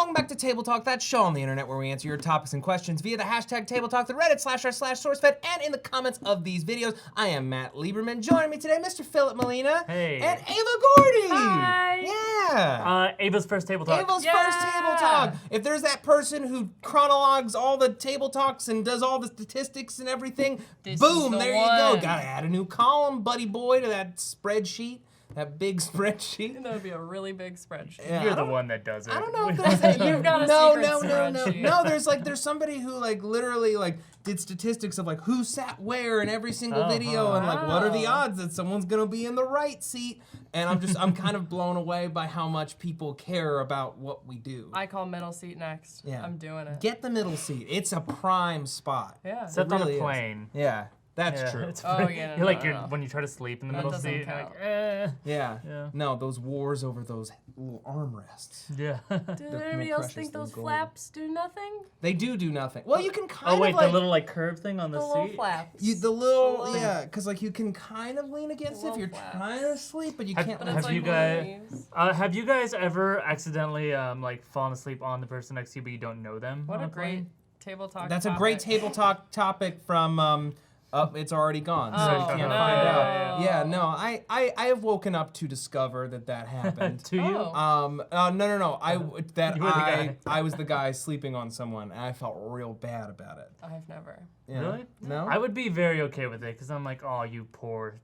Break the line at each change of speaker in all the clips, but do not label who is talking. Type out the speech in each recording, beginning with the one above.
welcome back to Table Talk, that show on the internet where we answer your topics and questions via the hashtag Table Talk, the Reddit /r/SourceFed, and in the comments of these videos. I am Matt Lieberman. Joining me today, Mr. Filup Molina.
Hey.
And Ava Gordy.
Hi.
Yeah.
Ava's first Table Talk.
Ava's first Table Talk. If there's that person who chronologues all the Table Talks and does all the statistics and everything, boom, there you go. Gotta add a new column, buddy boy, to that spreadsheet. That big spreadsheet.
That would be a really big spreadsheet.
Yeah,
You're the one that does it.
I don't know if there's
You've got a secret spreadsheet.
No, there's somebody who literally did statistics of who sat where in every single video and what are the odds that someone's gonna be in the right seat, and I'm kind of blown away by how much people care about what we do.
I call middle seat next.
Yeah.
I'm doing it.
Get the middle seat. It's a prime spot.
Yeah.
Except on a plane.
Yeah. That's true.
Oh, yeah,
You're when you try to sleep in the middle
doesn't
seat,
count.
you're like,
Yeah.
Yeah.
No, those wars over those little armrests.
yeah.
Did anybody else think those flaps do nothing?
They do nothing. Well, you can kind
Oh wait,
of
the little curved thing on the
The little
seat?
flaps.
because you can kind of lean against it if you're
flaps.
trying to sleep, but you can't.
But
lean
it's
Have you
like
guys-
leaves.
Have you guys ever accidentally fallen asleep on the person next to you but you don't know them?
What
on
a
plane?
great table talk
That's
topic.
a great table talk topic from. It's already gone, so you
Oh,
can't
no.
find out.
Yeah.
Yeah, no, I have woken up to discover that happened.
To you?
Oh.
No.
You were the guy.
I was the guy sleeping on someone, and I felt real bad about it.
I've never.
Yeah.
Really?
No.
I would be very okay with it because I'm like, oh, you poor,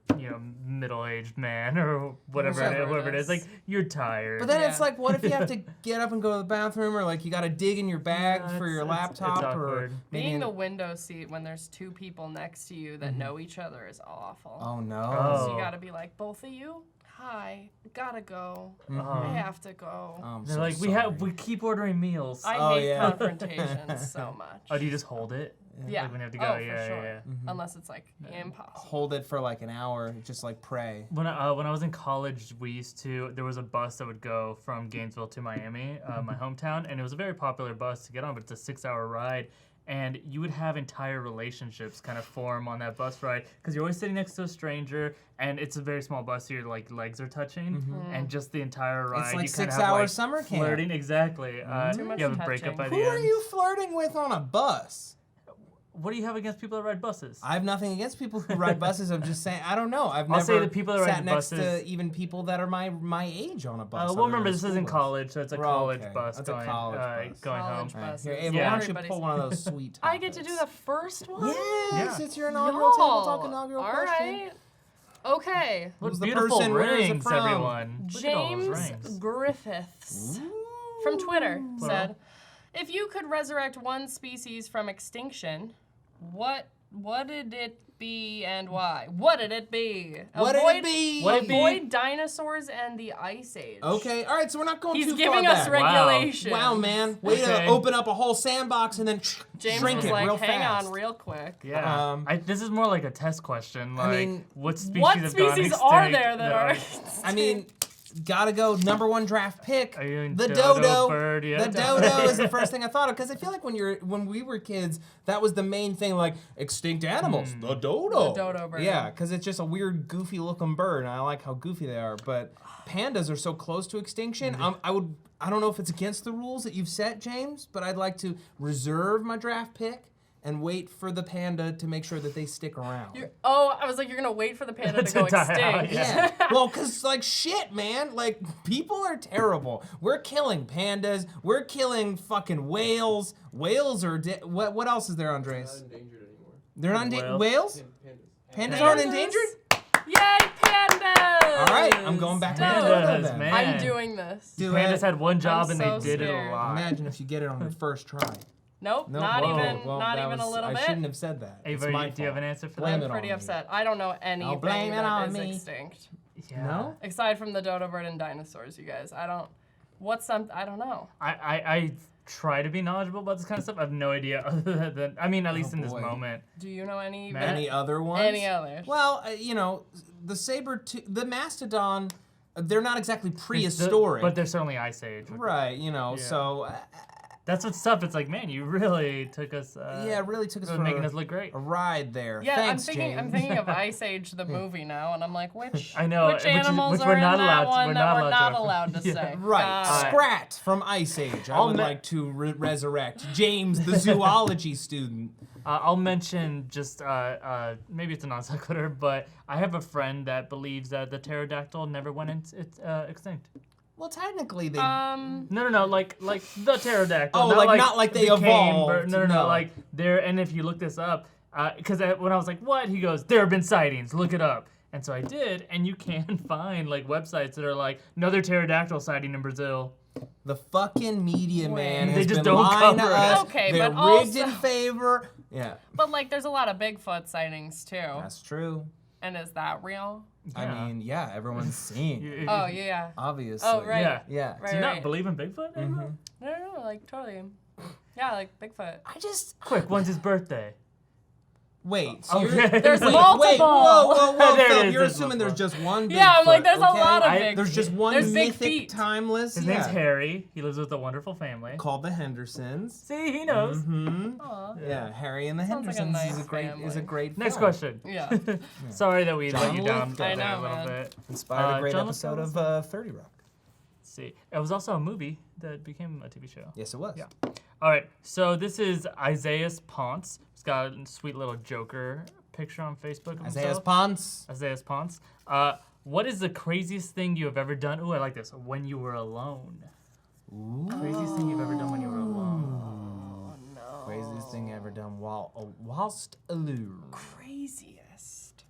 middle-aged man or whoever it is. Like, you're tired.
But then it's
Yeah.
like, what if you have to get up and go to the bathroom, or you got to dig in your bag
Yeah,
for your
it's
laptop, or
awkward.
maybe
Being the window seat when there's two people next to you that know each other is awful.
Oh no.
Oh.
So you gotta be like, both of you? Hi, gotta go.
Mhm.
I have to go.
I'm
They're
so
like,
sorry.
we keep ordering meals.
I
Oh,
hate
yeah.
confrontations so much.
Oh, do you just hold it?
Yeah.
Like when you have to go?
Oh,
yeah,
for sure.
yeah.
Unless it's impossible.
Hold it for an hour, just pray.
When I was in college, there was a bus that would go from Gainesville to Miami, my hometown, and it was a very popular bus to get on, but it's a 6-hour ride. And you would have entire relationships kind of form on that bus ride because you're always sitting next to a stranger, and it's a very small bus, so your legs are touching, and just the entire ride.
It's
you
like
kind of
6 hour summer camp.
flirting, exactly.
Too much
you have a breakup
touching.
by
Who
the
are
end.
you flirting with on a bus?
What do you have against people that ride buses?
I have nothing against people who ride buses. I'm just saying, I don't know. I'll
say
never
the people that ride
sat
the
next to
buses-
even people that are my age on a bus.
Well, remember, this isn't college, so it's a
Oh,
college
okay.
bus
That's a
going,
college bus.
going
College
home.
Right.
buses.
Here, Ava,
Yeah.
why don't you
Everybody's-
pull one of those sweet topics?
I get to do the first one?
Yes,
Yeah.
it's your inaugural Table Talk
Y'all.
inaugural
All
question.
right. Okay.
Look,
Who's the
beautiful
person? Where is it
rings,
from?
everyone. Look at all those
James
rings.
Griffiths from Twitter said, if you could resurrect one species from extinction, what would it be and why? What did it be?
What did it be?
What it be?
Avoid dinosaurs and the Ice Age.
Okay, all right, so we're not going
He's
too
giving
far
us
back.
regulations.
Wow, man. Way to
Okay.
open up a whole sandbox and then
James
shrink
was
it
like,
real
hang
fast.
on real quick.
Yeah. This is more like a test question. Like,
mean,
what species
What
have gone
species
extinct
are there that are
I mean, gotta go #1 draft pick.
Are you in
The
dodo
dodo.
bird? Yeah.
The dodo is the first thing I thought of because I feel like when we were kids, that was the main thing, like extinct animals. The dodo.
The dodo bird.
Yeah, because it's just a weird, goofy-looking bird, and I like how goofy they are. But pandas are so close to extinction. I don't know if it's against the rules that you've set, James, but I'd like to reserve my draft pick and wait for the panda to make sure that they stick around.
I was like, you're gonna wait for the panda to
To
go
die out,
extinct.
Yeah. Well, cause shit, man. People are terrible. We're killing pandas. We're killing fucking whales. Whales are what else is there, Andres?
Not endangered anymore.
They're not
Whales?
whales.
Pandas.
Pandas aren't endangered.
Yay, pandas!
All right, I'm going back to
Dope.
dodo
Pandas,
then.
man.
I'm doing this.
Do
Pandas
it.
had one job
I'm
and
so
they did it a
scared.
lot.
Imagine if you get it on your first try.
Nope,
No,
not
whoa.
even,
Well,
not
that
even a
was-
little
I
bit.
shouldn't have said that. It's
Ava,
my
do you have an
fault.
answer for
Blame
that?
it
I'm pretty
on
upset. I don't know anything
blame it
that
on
is
me.
extinct.
Yeah.
No?
Aside from the dodo bird and dinosaurs, you guys. I don't know.
I try to be knowledgeable about this kind of stuff. I have no idea other than, at least in this
boy.
moment.
Do you know any?
Matt?
Any other ones?
Any others?
Well, the mastodon, they're not exactly prehistoric.
But they're certainly Ice Age.
Right,
Yeah.
so
That's what's tough. It's like, man, you really took us.
Yeah, it really took us
really
for
making us look great.
a ride there.
Yeah,
Thanks,
I'm thinking of Ice Age the movie now, and I'm like,
I know,
which animals
which
are
we're
in
not
that
allowed to-
one
we're
that
not
we're
allowed
not
to-
allowed to
Yeah.
say?
Right, Scrat from Ice Age. I would like to resurrect James, the zoology student.
I'll mention just maybe it's a non sequitur, but I have a friend that believes that the pterodactyl never went extinct.
Well, technically, they.
No, like the pterodactyl.
Oh, not like they evolved.
No, like there. And if you look this up, because when I was like, what? He goes, there have been sightings. Look it up. And so I did, and you can find like websites that are like another pterodactyl sighting in Brazil.
The fucking media man
They
has
just
been
don't
lying to
cover it.
us.
Okay,
They're
but
rigged
also-
in favor. Yeah,
But like, there's a lot of Bigfoot sightings too.
that's true.
And is that real?
I mean, yeah, everyone's seeing. it,
Oh yeah.
obviously.
Oh right.
Yeah.
Yeah.
Right,
Do you not
right.
believe in Bigfoot? Anymore?
No, like totally. Yeah, like Bigfoot.
I just
Quick, when's his birthday?
wait. So
Okay.
you're,
There's
wait,
multiple.
Wait, whoa,
There it
Phil,
is,
you're
there's
assuming there's just one.
Yeah, I'm like,
Bigfoot,
there's a
okay?
lot of big.
There's just one
There's big
mythic,
feet.
timeless.
His name's Harry. He lives with a wonderful family.
Called the Hendersons.
See, he knows.
Aw.
Yeah, Harry and the
Sounds like a
Hendersons is
nice
a great
family.
great.
Next
film.
question.
Yeah.
Sorry that we let
John
you down
Lithgow.
there
I know,
a little
man.
bit.
Inspired a great
John
episode
Lithgow
of 30 Rock.
Let's see. It was also a movie that became a TV show.
Yes, it was.
Yeah. All right. So this is Isaias Ponce. He's got a sweet little Joker picture on Facebook of
Isaiah
himself.
Ponce.
Isaias Ponce. What is the craziest thing you have ever done? Ooh, I like this. When you were alone. Craziest thing you've ever done when you were alone.
Craziest thing ever done whilst alone.
Craziest.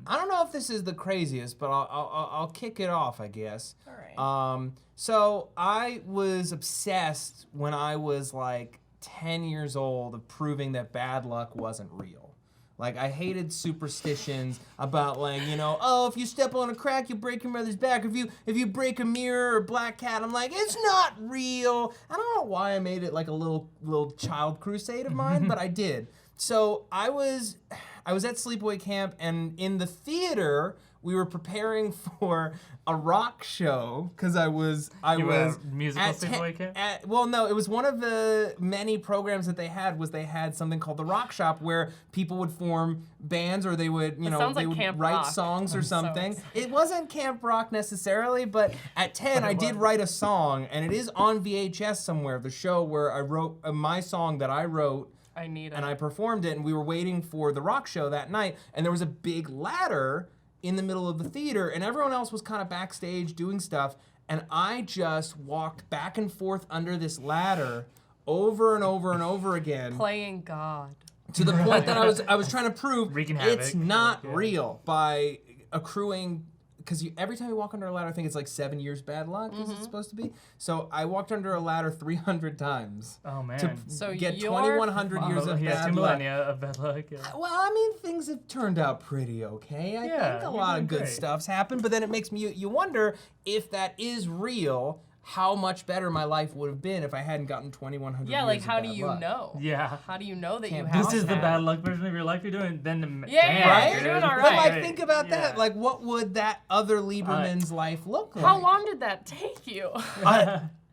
I don't know if this is the craziest, but I'll kick it off, I guess.
All right.
So I was obsessed when I was like 10 years old of proving that bad luck wasn't real. Like, I hated superstitions about, like, you know, oh, if you step on a crack, you break your mother's back. If you break a mirror or black cat, I'm like, it's not real. I don't know why I made it like a little child crusade of mine, but I did. So I was at sleepaway camp, and in the theater, we were preparing for a rock show because I was
musical
at
sleepaway camp?
well, no, it was one of the many programs that they had something called the Rock Shop where people would form bands or they would, you know,
sounds
they
like
would
Camp
write
Rock.
songs or
I'm so
something.
excited.
It wasn't Camp Rock necessarily, but at 10 I did write a song, and it is on VHS somewhere, the show where I wrote my song that I wrote.
I need it.
And I performed it, and we were waiting for the rock show that night, and there was a big ladder in the middle of the theater, and everyone else was kind of backstage doing stuff, and I just walked back and forth under this ladder over and over and over again
Playing God.
to the point that I was trying to prove
Wreaking
it's
havoc.
not
Yeah.
real by accruing, because every time you walk under a ladder, I think it's like 7 years bad luck, is it supposed to be? So I walked under a ladder 300 times
Oh, man.
to
So
get
you're
2,100 years of
yeah,
bad
2
luck.
millennia of bad luck. Yeah.
Well, I mean, things have turned out pretty okay. I
Yeah,
think a
you're
lot of
doing
good
great.
stuff's happened, but then it makes me, you wonder if that is real, how much better my life would have been if I hadn't gotten 2,100
Yeah,
years
like
of
how do
bad
you
luck.
know?
Yeah.
How do you know that
Can't-
you have
This is the
that?
bad luck version of your life you're doing. Then the
Yeah,
right?
you're doing all
But
right.
like, think about
Yeah.
that. Like, what would that other Lieberman's life look like?
How long did that take you?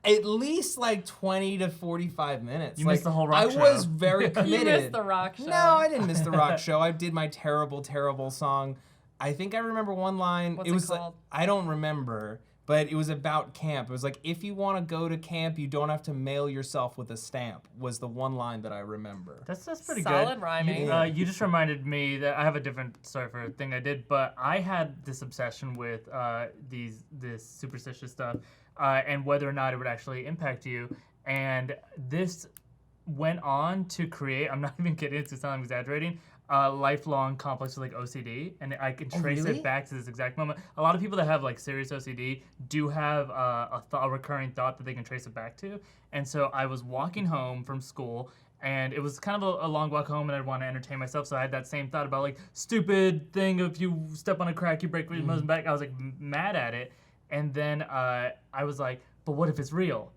At least like 20 to 45 minutes.
You
like,
missed the whole rock
I
show.
was very committed.
You missed the rock show.
No, I didn't miss the rock show. I did my terrible, terrible song. I think I remember one line.
What's
it
it
was
called?
Like, I don't remember, but it was about camp. It was like, if you want to go to camp, you don't have to mail yourself with a stamp, was the one line that I remember.
That's pretty good.
Solid rhyming.
You just reminded me that I have a different story for a thing I did, but I had this obsession with this superstitious stuff and whether or not it would actually impact you. And this went on to create, I'm not even kidding, it's not exaggerating, a lifelong complex with like OCD, and I can trace
really?
it back to this exact moment. A lot of people that have like serious OCD do have a recurring thought that they can trace it back to. And so I was walking home from school, and it was kind of a long walk home, and I'd want to entertain myself, so I had that same thought about like stupid thing, if you step on a crack, you break your mother's back. I was like mad at it, and then I was like, but what if it's real?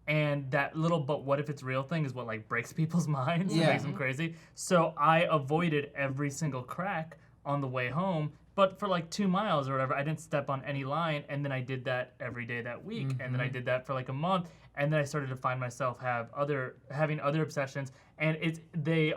And that little "but what if it's real" thing is what like breaks people's minds and
Yeah.
makes them crazy. So I avoided every single crack on the way home. But for like 2 miles or whatever, I didn't step on any line. And then I did that every day that week. And then I did that for like a month. and then I started to find myself having other obsessions. And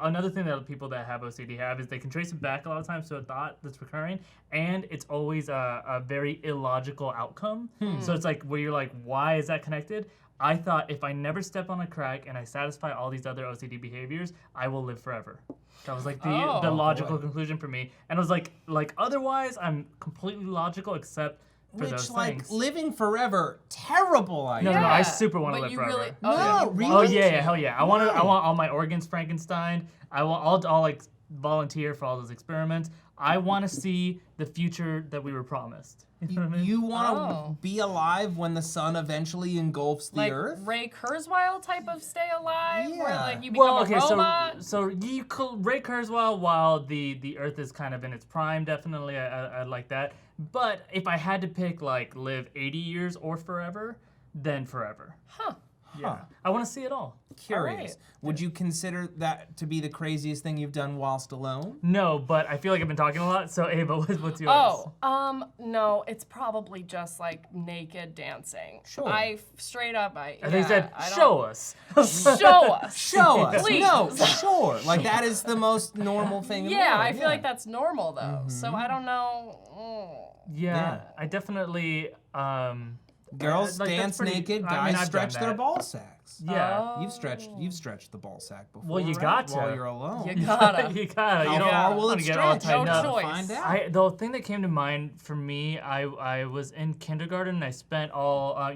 another thing that people that have OCD have is they can trace it back a lot of times to a thought that's recurring, and it's always a very illogical outcome. So it's like where you're like, why is that connected? I thought if I never step on a crack and I satisfy all these other OCD behaviors, I will live forever. That was like the logical conclusion for me. And I was like otherwise I'm completely logical except for those things.
Living forever, terrible idea.
No, I super want to live forever.
Really,
Really?
Oh yeah, hell yeah. I want all my organs Frankenstein. I'll like volunteer for all those experiments. I want to see the future that we were promised. You know what I mean?
You want to be alive when the sun eventually engulfs the
like
earth?
Ray Kurzweil type of stay alive, where
Yeah.
like you become a robot.
So you could Ray Kurzweil while the Earth is kind of in its prime. Definitely, I like that. But if I had to pick like live 80 years or forever, then forever.
Huh.
Yeah, I want to see it all.
Curious.
Alright.
Would you consider that to be the craziest thing you've done whilst alone?
No, but I feel like I've been talking a lot. So Ava, what's yours?
No, it's probably just like naked dancing.
Sure.
I straight up,
I think you said, show us.
Show us.
Show us.
Please.
No, sure. Like that is the most normal thing in the
Yeah,
world.
I feel like that's normal though. So I don't know.
Yeah, I definitely.
Girls
like, that's
dance
pretty-
naked,
I
guys
mean, I've
stretch
done
their
that.
ball sacks.
Yeah.
You've stretched the ball sack before.
Well, you
right?
got to.
While you're alone.
You gotta.
you gotta.
How
You don't
far will
want
it
to get all
stretch?
tightened
No
up.
choice.
Find out.
The thing that came to mind for me, I was in kindergarten and I spent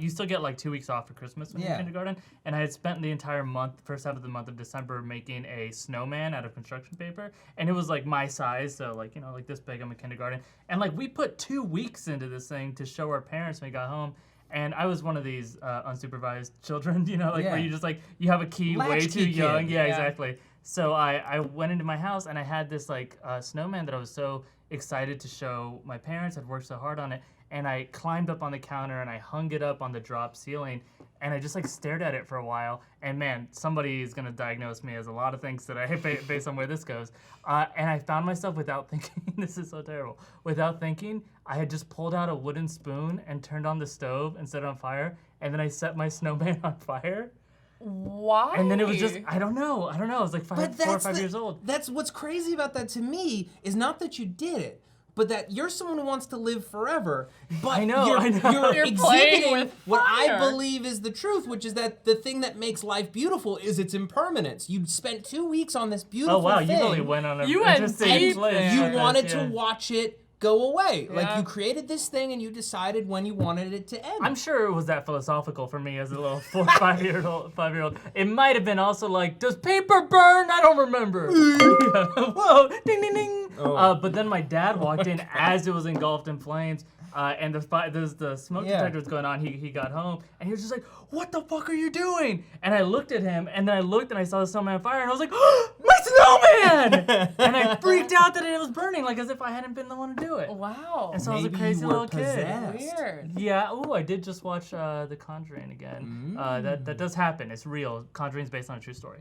you still get like 2 weeks off for Christmas when you're in kindergarten, and I had spent the entire month, first half of the month of December, making a snowman out of construction paper, and it was like my size, so like, you know, like this big. I'm in kindergarten, and like we put 2 weeks into this thing to show our parents when we got home. And I was one of these unsupervised children, you know, like where you just like, you have a key way
Latchkey
too young.
kid.
Yeah, exactly. So I went into my house and I had this like snowman that I was so excited to show my parents. I'd worked so hard on it. And I climbed up on the counter and I hung it up on the drop ceiling. And I just like stared at it for a while. And man, somebody is going to diagnose me as a lot of things today based on where this goes. And I found myself without thinking, this is so terrible, without thinking, I had just pulled out a wooden spoon and turned on the stove and set it on fire. And then I set my snowman on fire.
Why?
And then it was just, I don't know. I was like 4 or 5 years old.
That's what's crazy about that to me is not that you did it, but that you're someone who wants to live forever. But
I know.
You're
exhibiting
playing with
what I
fire.
believe is the truth, which is that the thing that makes life beautiful is its impermanence. You spent 2 weeks on this beautiful
Oh, wow.
thing.
You really went on a
You went
interesting
deep
place.
there.
You
like
wanted
this,
to
yeah.
watch it go away. Like
Yeah.
you created this thing and you decided when you wanted it to end.
I'm sure it was that philosophical for me as a little 4 or 5-year-old. It might have been also like, does paper burn? I don't remember. Yeah. Whoa, ding, ding, ding.
Oh.
But then my dad walked in as it was engulfed in flames. And the smoke detector was going on. He got home and he was just like, "What the fuck are you doing?" And I looked at him, and then I looked and I saw the snowman on fire, and I was like, "Oh, my snowman!" And I freaked out that it was burning, like as if I hadn't been the one to do it.
Wow.
And so I was a
Maybe
crazy
you were
little
possessed.
kid.
Weird.
Yeah. Ooh, I did just watch The Conjuring again. That does happen. It's real. Conjuring's based on a true story.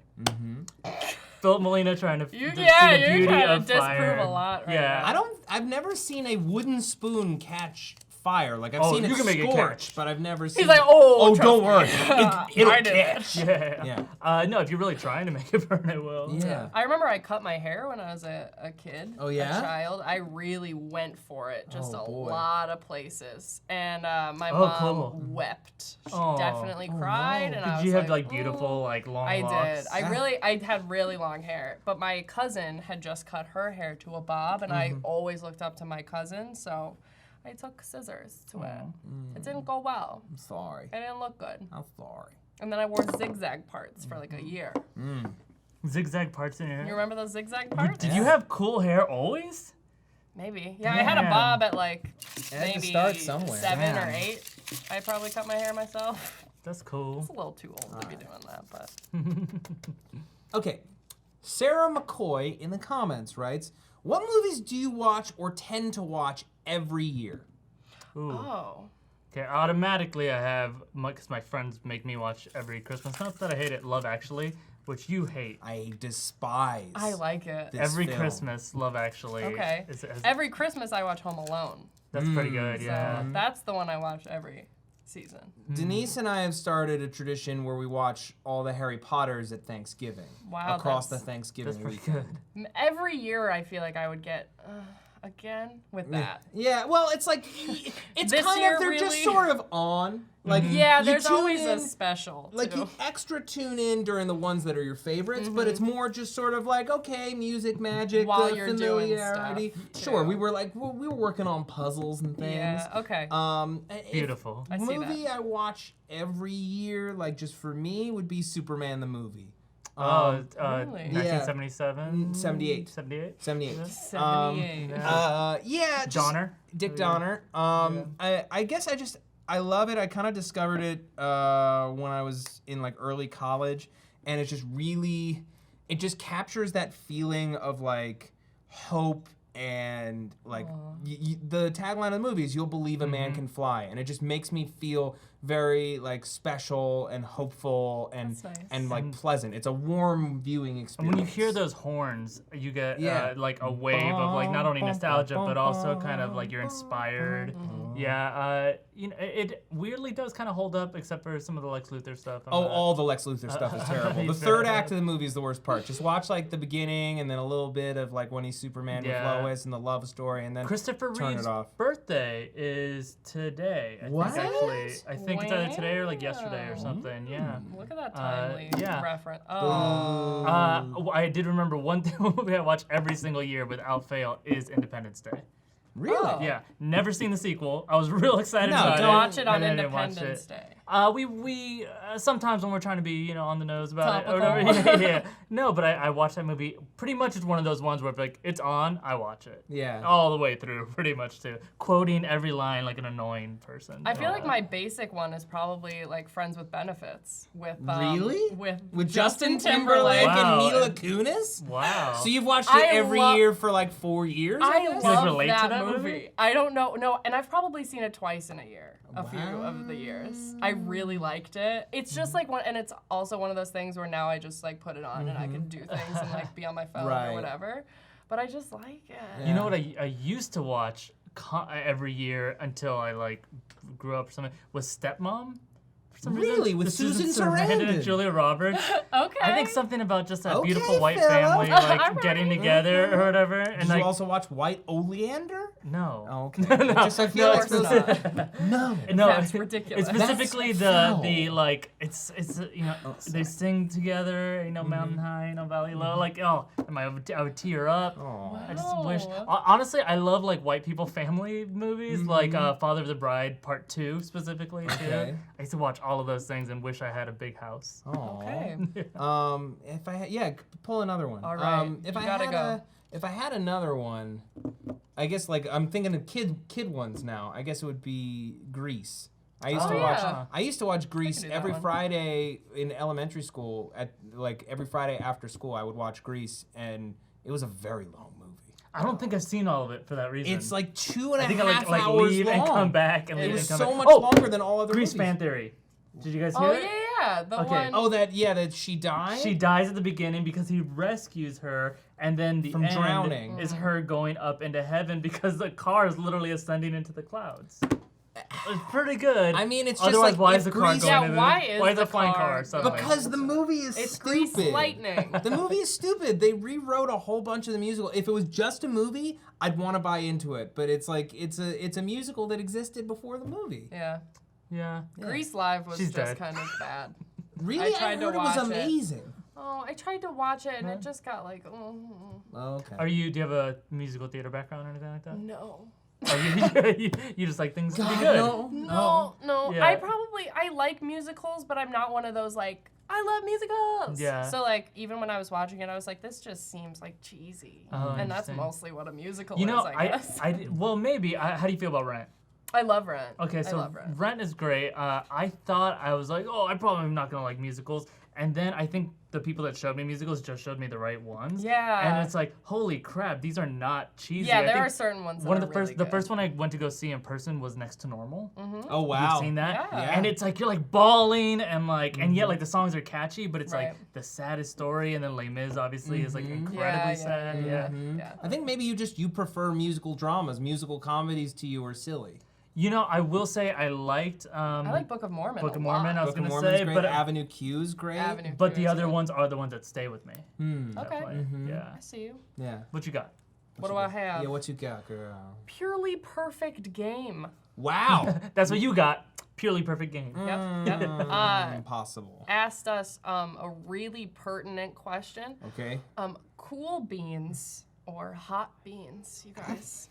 Philip Molina trying to see the
You're
beauty
trying to
of
disprove
fire.
a lot right
Yeah.
now.
I've never seen a wooden spoon catch fire. Like I've
Oh,
seen it
you can make it
scorch,
catch.
but I've never seen.
He's like, oh, trust
don't
me.
worry, it'll
I did it.
catch.
Yeah. No, if you're really trying to make it burn, it will.
Yeah.
I remember I cut my hair when I was a kid.
Oh, yeah?
A child. I really went for it, just
Oh,
a
boy.
lot of places. And my
Oh,
mom
cool.
wept. She
Oh.
definitely cried.
no.
And I
Did
was
you have
like
like beautiful, like long
I
locks?
did. I had really long hair, but my cousin had just cut her hair to a bob, and I always looked up to my cousin, so I took scissors to it. It didn't go well.
I'm sorry.
It didn't look good.
I'm sorry.
And then I wore zigzag parts for like a year.
Zigzag parts in your
You
hair.
remember those zigzag parts?
Did you have cool hair always?
Maybe. Yeah, I had a
Damn.
bob at like
It had to
maybe
start somewhere.
7 or
Damn.
8. I probably cut my hair myself.
That's cool.
It's a little too old to be doing that, but
Okay, Sarah McCoy in the comments writes, "What movies do you watch or tend to watch every year?"
Ooh.
oh.
Okay, automatically I have, because my friends make me watch every Christmas. Not that I hate it, Love Actually, which you hate.
I despise.
I like it.
this
Every
film.
Christmas, Love Actually.
Okay.
Is
Every Christmas I watch Home Alone.
that's pretty good,
So
yeah.
that's the one I watch every season.
Denise and I have started a tradition where we watch all the Harry Potters at Thanksgiving.
Wow,
across the
that's
Thanksgiving
pretty
weekend.
good.
Every year I feel like I would get again with that.
Yeah, well, it's like it's
This
kind
year
of they're just
really-
sort of on. Like
Yeah,
you
there's
tune
always a
in,
special.
like
too.
you extra tune in during the ones that are your favorites, but it's more just sort of like okay, music, magic,
While you're doing
familiarity.
stuff,
Sure,
too.
we were working on puzzles and things.
Yeah, okay.
Beautiful.
I see
Movie
that.
I watch every year, like just for me, would be Superman the movie.
Oh,
Really?
1977?
78.
78?
78.
78.
Yeah, just
Donner?
Dick Donner. I guess I love it. I kind of discovered it when I was in like early college, and it's just really, it just captures that feeling of like hope and like the tagline of the movie is "You'll believe a man can fly," and it just makes me feel very like special and hopeful and
That's nice.
and like pleasant. It's a warm viewing
And
experience.
when you hear those horns, you get
Yeah.
like a wave of like not only nostalgia but also kind of like you're inspired. Yeah, you know, it weirdly does kind of hold up, except for some of the Lex Luthor stuff.
Oh, all the Lex Luthor stuff is terrible. The
He's
third
bad.
act of the movie is the worst part. Just watch like the beginning and then a little bit of like when he's Superman
Yeah.
with Lois and the love story, and then
Christopher
turn
Reeve's
it off.
birthday is today.
What?
Think, actually. I think it's either today or like yesterday or
Wow.
something. Yeah.
Look at that timely
yeah.
reference.
I did remember one movie I watch every single year without fail is Independence Day.
Really?
Oh.
Yeah, never seen the sequel. I was real excited
No,
about
don't
it.
Watch it on
and then I didn't watch
Independence
it.
Day.
We sometimes when we're trying to be, you know, on the nose about it or
Topical.
whatever. Yeah. No, but I watched that movie. Pretty much it's one of those ones where if, like it's on, I watch it.
Yeah.
All the way through, pretty much too. Quoting every line like an annoying person.
I feel like my basic one is probably like Friends with Benefits with
Really?
with
Justin Timberlake
Wow.
and Mila Kunis?
Wow.
So you've watched it
I
every
love-
year for like 4 years?
I
guess?
like,
love
relate to
that,
that
movie.
movie?
I don't know, no, and I've probably seen it twice in a year. A few
Wow.
of the years. I really liked it. It's just like one, and it's also one of those things where now I just like put it on and I can do things and like be on my phone
Right.
or whatever. But I just like it.
You know what I used to watch every year until I like grew up or something was Stepmom. For some reason.
Really? With
The
Susan
Sarandon
Sarandon?
and Julia Roberts.
Okay.
I think something about just that
Okay,
beautiful white
Filup.
family
I'm
like getting
ready.
together or whatever. And
Did
like
you also watch White Oleander?
no.
Oh, okay. Just I feel
No,
like
of course not.
No.
No,
That's ridiculous.
It's specifically
That's
the like it's you know they
sorry.
sing together, you know, Mountain High, you know, Valley Low, like I would tear up.
Aw.
I just wish.
Wow.
Honestly, I love like white people family movies, like Father of the Bride Part 2 specifically. Too.
Okay.
I used to watch all of those things and wish I had a big house.
Aw.
Okay.
If I pull another one.
All right,
If
you
I
gotta
had
go.
if I had another one, I guess like I'm thinking of kid ones now. I guess it would be Grease. I used
Oh,
to watch.
yeah.
I used to watch Grease
do that
every
one.
Friday in elementary school. At like every Friday after school, I would watch Grease, and it was a very long movie.
I don't think I've seen all of it for that reason.
It's like 2.5
I think I
hours
like leave
long.
and come back and
It
leave
was
and come
so
back.
much
Oh,
longer than all other
Grease
movies.
fan theory. Did you guys hear
Oh
it?
yeah, the
Okay.
one.
Oh, that she died.
She dies at the beginning because he rescues her, and then the
From
end
drowning.
is her going up into heaven because the car is literally ascending into the clouds. It's pretty good.
I mean, it's just
Otherwise,
like
why
if
is the car
Grease-
going
Yeah,
into
why
the,
is
why is
the
a flying
car
car suddenly?
Because the movie is
It's
stupid.
Grease Lightning.
The movie is stupid. They rewrote a whole bunch of the musical. If it was just a movie, I'd want to buy into it. But it's like it's a musical that existed before the movie.
Yeah.
Yeah.
Grease Live was
She's
just
dead.
kind of bad.
Really,
I tried to
heard it was
watch it.
amazing.
Oh, I tried to watch it and it just got like,
Okay.
Do you have a musical theater background or anything like that?
no.
Oh, you just like things to be good.
No.
Yeah.
I like musicals, but I'm not one of those like, I love musicals.
Yeah.
So like, even when I was watching it, I was like, this just seems like cheesy.
Oh,
And that's
interesting.
mostly what a musical
You know,
is, I guess.
well, maybe. How do you feel about Rent?
I love Rent.
Okay,
I
so
love Rent.
Rent is great. I thought I was like, oh, I probably am not gonna like musicals, and then I think the people that showed me musicals just showed me the right ones.
Yeah.
And it's like, holy crap, these are not cheesy.
Yeah,
I
there
think
are certain ones that
one
are
of the first,
really
the
good.
first one I went to go see in person was Next to Normal.
Oh wow.
You've seen that?
Yeah.
And it's like you're like bawling and like, and yet like the songs are catchy, but it's
Right.
like the saddest story, and then Les Mis obviously is like incredibly
Yeah,
sad.
yeah.
Yeah.
Yeah.
I think maybe you prefer musical dramas. Musical comedies to you are silly.
You know, I will say I liked.
I like Book of Mormon.
Book of
a
Mormon.
lot.
I was
Book of
gonna
Mormon's
say,
great.
but
Avenue Q's great.
Avenue
but
Q
the
is
other
good.
ones are the ones that stay with me.
Okay.
Definitely. Yeah.
I see you.
Yeah.
What you got?
What do I have?
Yeah, what you got, girl?
Purely perfect game.
Wow.
That's what you got. Purely perfect game.
Yep.
Impossible.
Asked us a really pertinent question.
Okay.
Cool beans or hot beans, you guys?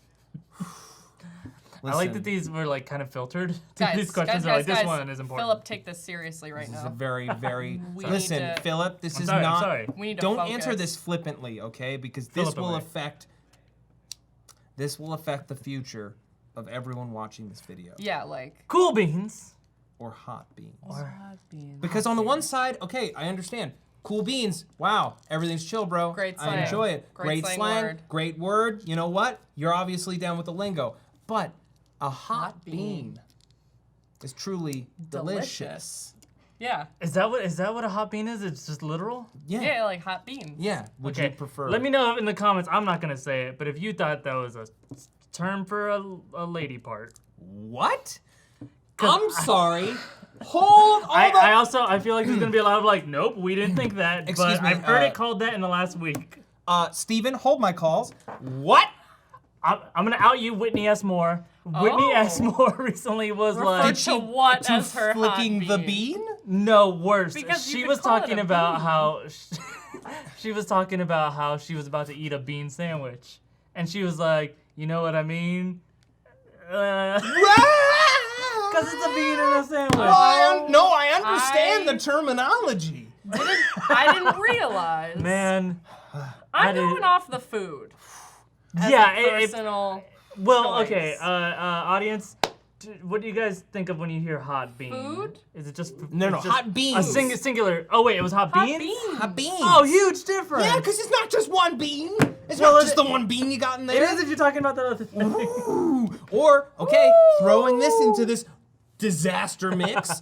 I like
Listen,
that these were like kind of filtered.
Guys,
These questions are like, this one is important.
Filup, take this seriously right
This is
now.
a very, very.
We
Listen,
need to-
Filup, this
I'm
is
sorry,
not.
I'm sorry.
We need to
Don't
focus.
answer this flippantly, okay? Because this
Filup
will
away.
affect. This will affect the future of everyone watching this video.
Yeah, like.
Cool beans.
Or hot beans.
Hot beans.
Because on the one side, okay, I understand. Cool beans. Wow, everything's chill, bro.
Great
I
slang.
enjoy it.
Great slang word.
Great word. You know what? You're obviously down with the lingo. But a hot
bean.
bean is truly delicious.
Yeah.
Is that what a hot bean is? It's just literal?
Yeah.
Yeah, like hot beans.
Yeah. Would you prefer?
Let me know in the comments. I'm not gonna say it, but if you thought that was a term for a lady part.
What? I'm sorry. Hold on.
I feel like there's gonna be a lot of like, nope, we didn't think that.
Excuse
but
me,
I've heard it called that in the last week.
Steven, hold my calls. What?
I'm gonna out you, Whitney S. Moore. Whitney S. Moore recently was
Refer
like,
to what
to
as her
flicking
hot
the
bean?
bean?
no, worse.
Because you
She
could
was
call it
talking
a
about
bean.
how she was talking about how she was about to eat a bean sandwich, and she was like, you know what I mean? Because it's a bean in a sandwich.
No, I understand
I-
the terminology.
I didn't realize.
Man.
I'm
I didn't-
going off the food. As
Yeah,
a personal
well,
choice.
okay, audience, what do you guys think of when you hear hot bean?
Food?
Is it just
No,
it's just
hot beans.
A singular. Oh wait, it was hot beans.
beans.
Hot beans.
Oh, huge difference.
Yeah, because it's not just one bean. It's
Well,
not just
it-
the one bean you got in
it
there.
is if you're talking about that other thing.
Ooh. Or, okay, throwing this into this disaster mix,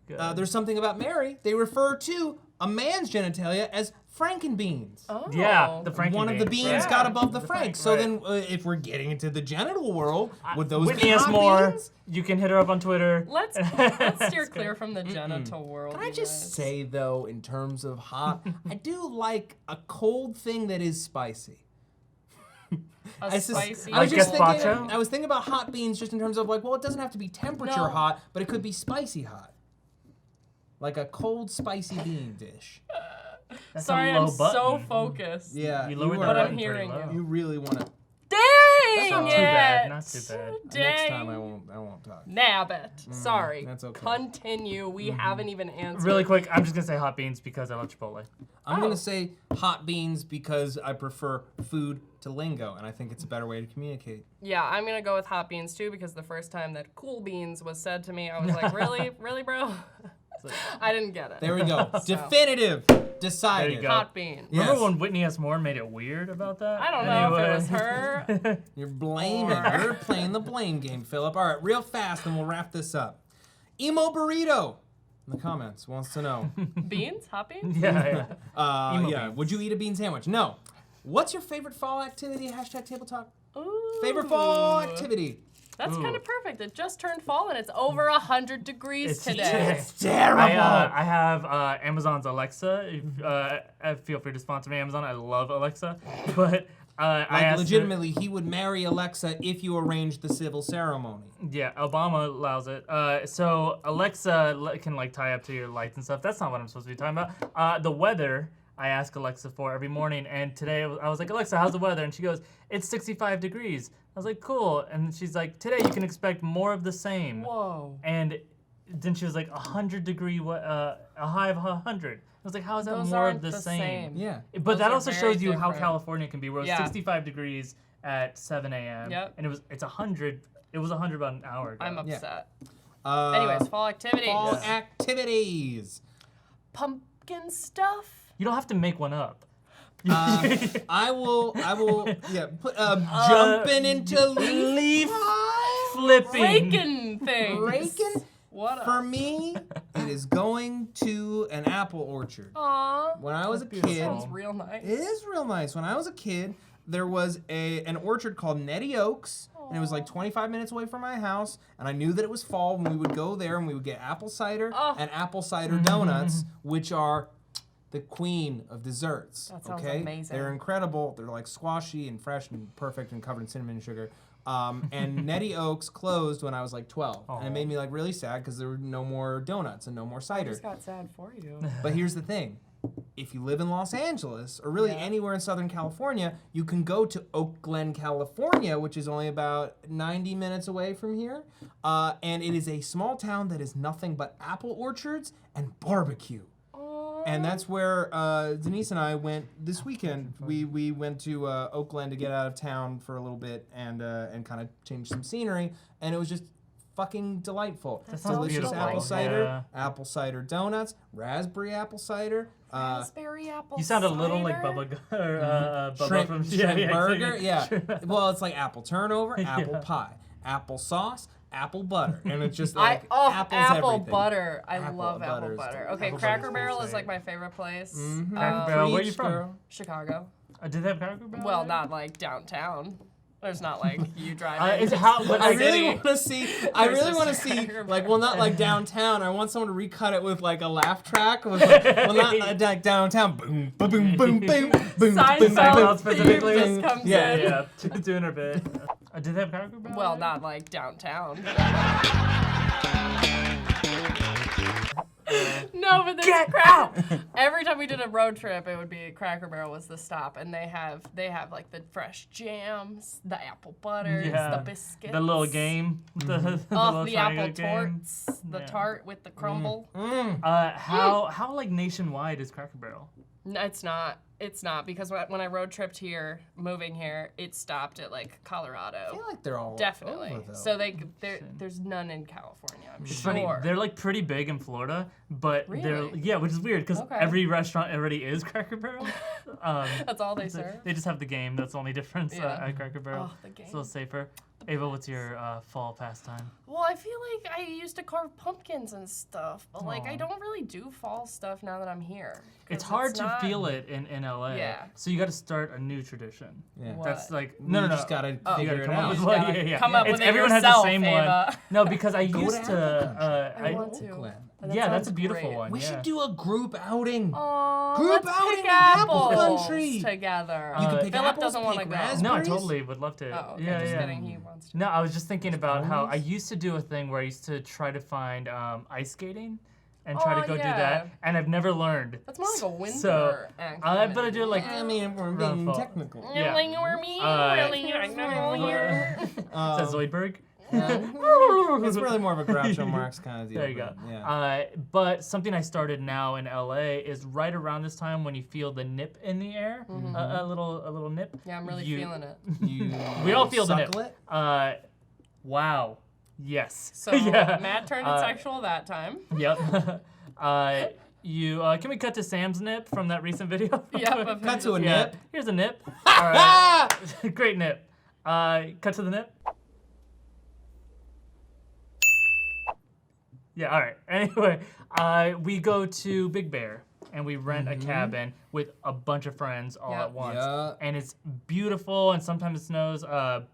there's something about Mary. They refer to a man's genitalia as frankenbeans.
Oh.
Yeah, the Frankie
One of the beans
right.
got above the frank. So
right.
then, if we're getting into the genital world, would those
Whitney
be
S.
hot
Moore.
beans?
You can hit her up on Twitter.
Let's steer clear from the genital world.
Can I
you
just
guys.
say though, in terms of hot, I do like a cold thing that is spicy.
a spicy?
I was
Like
just thinking.
gazpacho?
I was thinking about hot beans just in terms of like, well, it doesn't have to be temperature
No.
hot, but it could be spicy hot, like a cold spicy bean dish.
That's
Sorry,
a low
I'm
button.
so focused.
Yeah,
You lowered
are-
that
But I'm
button pretty
hearing
low.
You really want to.
Dang
Not
it!
too bad. Not too bad.
Dang.
Next time I won't talk.
Nab it. Sorry.
that's okay.
Continue. We haven't even answered.
Really quick, I'm just gonna say hot beans because I love Chipotle.
I'm gonna say hot beans because I prefer food to lingo, and I think it's a better way to communicate.
Yeah, I'm gonna go with hot beans too because the first time that cool beans was said to me, I was like, really, really, bro? I didn't get it.
There we go. Definitive. Decided.
There you go.
Hot bean.
Yeah.
Remember
Yes.
when Whitney S. Moore made it weird about that?
I don't know if it was
Anyway.
her.
You're blaming.
Or-
You're playing the blame game, Philip. All right, real fast, and we'll wrap this up. Emo burrito in the comments wants to know.
Beans? Hot beans?
Yeah, yeah. Emo
Yeah.
beans.
Would you eat a bean sandwich? No. What's your favorite fall activity? Hashtag table talk.
Ooh.
Favorite fall activity.
That's
Ooh.
kind of perfect. It just turned fall and it's over 100 degrees
It's
today.
It's terrible.
I have Amazon's Alexa. Feel free to sponsor me, Amazon. I love Alexa. But I
Like
asked her-
legitimately, he would marry Alexa if you arranged the civil ceremony.
Yeah, Obama allows it. So Alexa can like tie up to your lights and stuff. That's not what I'm supposed to be talking about. The weather, I ask Alexa for every morning. And today I was like, Alexa, how's the weather? And she goes, it's 65 degrees. I was like, cool. And she's like, today you can expect more of the same.
Whoa.
And then she was like, 100 degree, a high of 100. I was like, how is that
Those
more
aren't
of the
the
same?
same.
Yeah.
But
Those
that
are
also
very
shows you how
different.
California can be. Where it was
Yeah.
65 degrees at 7 a.m.
Yep.
And it's 100. It was 100 about an hour ago.
I'm
Yeah.
upset.
Uh,
Anyways, fall activities.
fall
Yeah.
activities.
Pumpkin stuff.
You don't have to make one up.
I will. Yeah. Jumping into leaf.
Flipping.
Raking things.
Raking.
What up?
For me, it is going to an apple orchard.
Aw.
When I was a
That'd be
kid,
Sounds real nice.
it is real nice. When I was a kid, there was an orchard called Nettie Oaks, and it was like 25 minutes away from my house, and I knew that it was fall when we would go there and we would get apple cider and apple cider donuts, which are the queen of desserts.
That sounds amazing.
They're incredible. They're like squashy and fresh and perfect and covered in cinnamon and sugar. And Nettie Oaks closed when I was like 12. And it made me like really sad because there were no more donuts and no more cider.
I just got sad for you.
But here's the thing. If you live in Los Angeles or really anywhere in Southern California, you can go to Oak Glen, California, which is only about 90 minutes away from here. And it is a small town that is nothing but apple orchards and barbecue. And that's where Denise and I went this weekend. We went to Oak Glen to get out of town for a little bit and kind of change some scenery. And it was just fucking delightful.
That sounds
Delicious
beautiful.
apple cider, apple cider donuts, raspberry apple cider.
Raspberry apple
You sound a little
cider?
like Bubba
Shrimp,
from
shrimp burger,
exactly.
Well, it's like apple turnover, apple pie, apple sauce, apple butter, and it's just like apples
apple
everything.
butter. I
Apple
love
butter
apple
is
butter.
delicious.
Okay,
Apple
Cracker
butter is
Barrel is
great.
like my favorite place.
Cracker Barrel, where are you
Preach,
from?
girl.
Chicago.
Did they have Cracker Barrel?
Well,
there?
not like downtown. There's not like you driving.
But
I
City.
really want to see. I
There's
really
just
want
a
to see,
Cracker
like,
Barrel.
well, not like downtown. I want someone to recut it with like a laugh track. With like, well, not like downtown. Boom, boom, boom, boom, boom, boom,
Seinfeld
Seinfeld specifically.
theme just comes
Yeah,
in.
Yeah, doing her bit. Did they have Cracker Barrel?
Well,
there?
not like downtown. No, but there's Every time we did a road trip, it would be Cracker Barrel was the stop, and they have like the fresh jams, the apple butters, the biscuits,
the little game, the little
the
triangle
apple
game.
torts, the tart with the crumble.
How like nationwide is Cracker Barrel?
No, it's not. It's not because when I road tripped here, moving here, it stopped at like Colorado.
I feel like they're all
Definitely.
over, though.
So there's none in California. I'm
It's
sure.
funny. They're like pretty big in Florida, but they're
Really?
which is weird because
Okay.
every restaurant already is Cracker Barrel.
That's all they serve.
They just have the game. That's the only difference at Cracker Barrel.
Oh, the game.
It's a little safer. Ava, what's your fall pastime?
Well, I feel like I used to carve pumpkins and stuff, but like I don't really do fall stuff now that I'm here.
It's hard to feel it in LA.
Yeah.
So you got to start a new tradition.
Yeah.
What?
That's like
You just gotta
You
figure
gotta
it
come up
out.
with
You
one.
gotta
Yeah.
come up with it
Everyone has the
yourself,
same
Ava.
one. No, because I
Go to
used
apple
to.
I want to.
Oakland.
That
Yeah, that's
sounds
a beautiful
great.
one.
We
yeah.
should do a group outing.
Aw,
Group
let's
outing
pick
in Apple
apples
Country.
together.
You can pick
Philip
apples,
doesn't want to
pick
go.
raspberries.
No, I totally would love to.
Oh, okay,
yeah,
just
yeah.
kidding. He wants to.
No, I was just thinking about how I used to do a thing where I used to try to find ice skating and try to go do
yeah.
that, and I've never learned.
That's more like a winter
So,
activity.
but I do it like
I mean, we're being
fall.
technical.
Yeah.
Really, you're me, really, you're here.
says Zoidberg.
It's really more of a Groucho Marx kind of deal.
There you go.
but, Yeah.
But something I started now in LA is right around this time when you feel the nip in the air, a little nip.
Yeah, I'm really feeling it.
You
We all feel the
suckle
nip.
it?
Wow. Yes.
So
yeah.
Matt turned it sexual that time.
Yep. Can we cut to Sam's nip from that recent video?
Yep.
Cut to a
Yeah.
nip.
Here's a nip. All right. Great nip. Cut to the nip. Yeah, all right. Anyway, we go to Big Bear and we rent a cabin with a bunch of friends all at once.
Yeah.
And it's beautiful and sometimes it snows,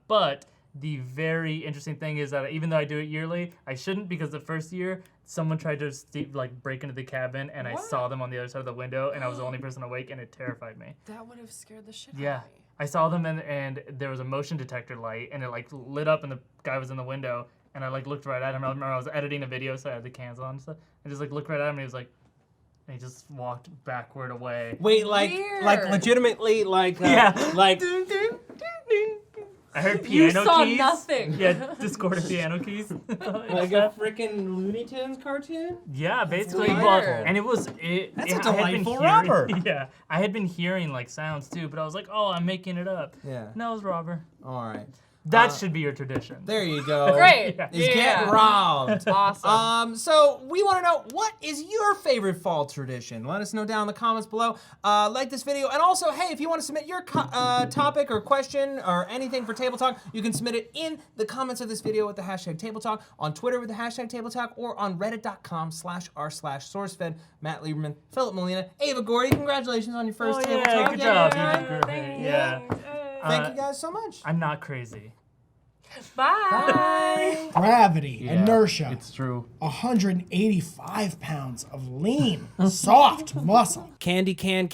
but the very interesting thing is that even though I do it yearly, I shouldn't because the first year someone tried to break into the cabin and I saw them on the other side of the window and I was the only person awake and it terrified me.
That would have scared the shit out
Yeah.
of me.
I saw them and there was a motion detector light and it lit up and the guy was in the window and I looked right at him. I remember I was editing a video so I had the cans on and stuff. I just looked right at him and he was like, and he just walked backward away.
Wait, like
Weird.
legitimately, like
Yeah.
like.
I heard
You
piano
saw
keys.
nothing.
Yeah, discordant piano keys.
Like a freaking Looney Tunes cartoon?
Yeah, basically.
weird.
Well, and it was
That's a
I had been
delightful
hearing-
robber.
Yeah, I had been hearing sounds too, but I was like, oh, I'm making it up.
Yeah.
No, it was robber.
All right.
That should be your tradition.
There you go.
Great.
Yeah.
Is
Yeah.
get robbed.
Awesome.
So we want to know, what is your favorite fall tradition? Let us know down in the comments below. Like this video, and also, hey, if you want to submit your topic or question or anything for Table Talk, you can submit it in the comments of this video with the hashtag Table Talk, on Twitter with the hashtag Table Talk, or on reddit.com/r/SourceFed. Matt Lieberman, Philip Molina, Ava Gordy, congratulations on your first Table Talk.
Good job. You
Yeah.
did great. Yeah.
Thank you guys so much.
I'm not crazy.
Bye.
Gravity, inertia,
It's true.
185 pounds of lean, soft muscle.
Candy can.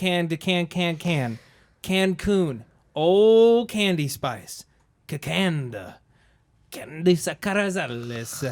Cancun. Old candy spice. Cacanda. Candy sacarazales.